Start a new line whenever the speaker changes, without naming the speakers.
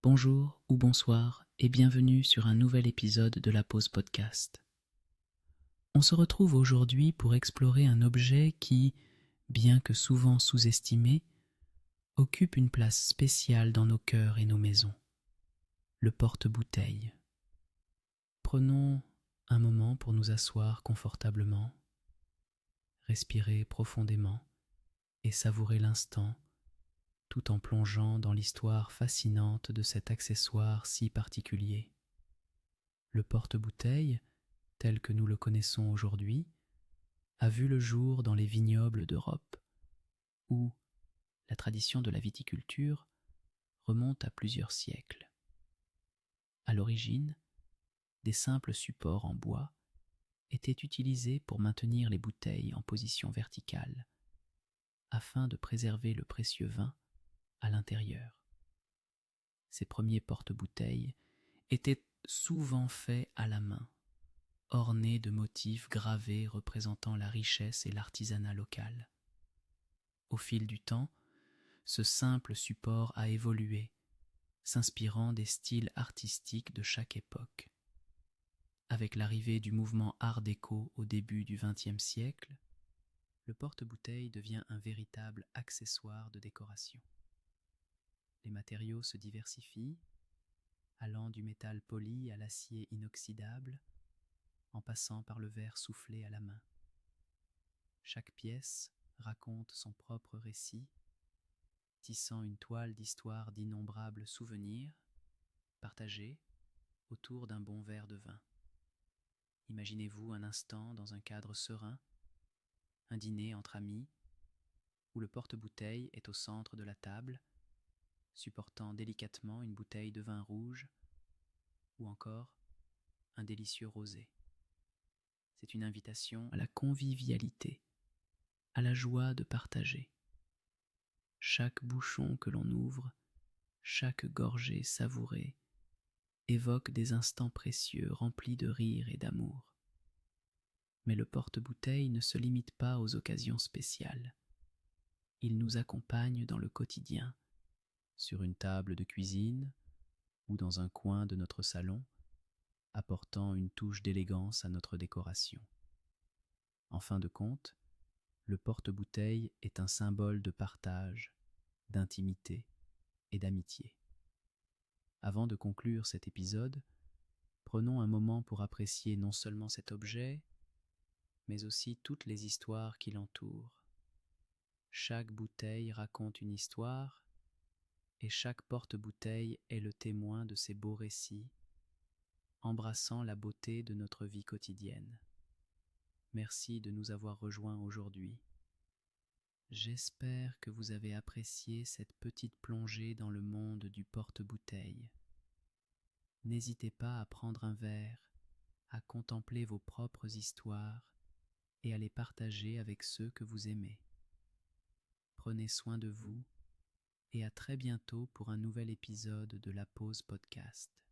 Bonjour ou bonsoir et bienvenue sur un nouvel épisode de la Pause Podcast. On se retrouve aujourd'hui pour explorer un objet qui, bien que souvent sous-estimé, occupe une place spéciale dans nos cœurs et nos maisons, le porte-bouteille. Prenons un moment pour nous asseoir confortablement, respirer profondément et savourer l'instant tout en plongeant dans l'histoire fascinante de cet accessoire si particulier. Le porte-bouteille, tel que nous le connaissons aujourd'hui, a vu le jour dans les vignobles d'Europe, où la tradition de la viticulture remonte à plusieurs siècles. À l'origine, des simples supports en bois étaient utilisés pour maintenir les bouteilles en position verticale, afin de préserver le précieux vin à l'intérieur. Ces premiers porte-bouteilles étaient souvent faits à la main, ornés de motifs gravés représentant la richesse et l'artisanat local. Au fil du temps, ce simple support a évolué, s'inspirant des styles artistiques de chaque époque. Avec l'arrivée du mouvement Art déco au début du XXe siècle, le porte-bouteille devient un véritable accessoire de décoration. Les matériaux se diversifient, allant du métal poli à l'acier inoxydable, en passant par le verre soufflé à la main. Chaque pièce raconte son propre récit, tissant une toile d'histoire d'innombrables souvenirs, partagés autour d'un bon verre de vin. Imaginez-vous un instant dans un cadre serein, un dîner entre amis, où le porte-bouteille est au centre de la table, supportant délicatement une bouteille de vin rouge, ou encore un délicieux rosé. C'est une invitation à la convivialité, à la joie de partager. Chaque bouchon que l'on ouvre, chaque gorgée savourée, évoque des instants précieux remplis de rire et d'amour. Mais le porte-bouteille ne se limite pas aux occasions spéciales. Il nous accompagne dans le quotidien, sur une table de cuisine ou dans un coin de notre salon, apportant une touche d'élégance à notre décoration. En fin de compte, le porte-bouteille est un symbole de partage, d'intimité et d'amitié. Avant de conclure cet épisode, prenons un moment pour apprécier non seulement cet objet, mais aussi toutes les histoires qui l'entourent. Chaque bouteille raconte une histoire, et chaque porte-bouteille est le témoin de ces beaux récits, embrassant la beauté de notre vie quotidienne. Merci de nous avoir rejoints aujourd'hui. J'espère que vous avez apprécié cette petite plongée dans le monde du porte-bouteille. N'hésitez pas à prendre un verre, à contempler vos propres histoires et à les partager avec ceux que vous aimez. Prenez soin de vous et à très bientôt pour un nouvel épisode de la Pause Podcast.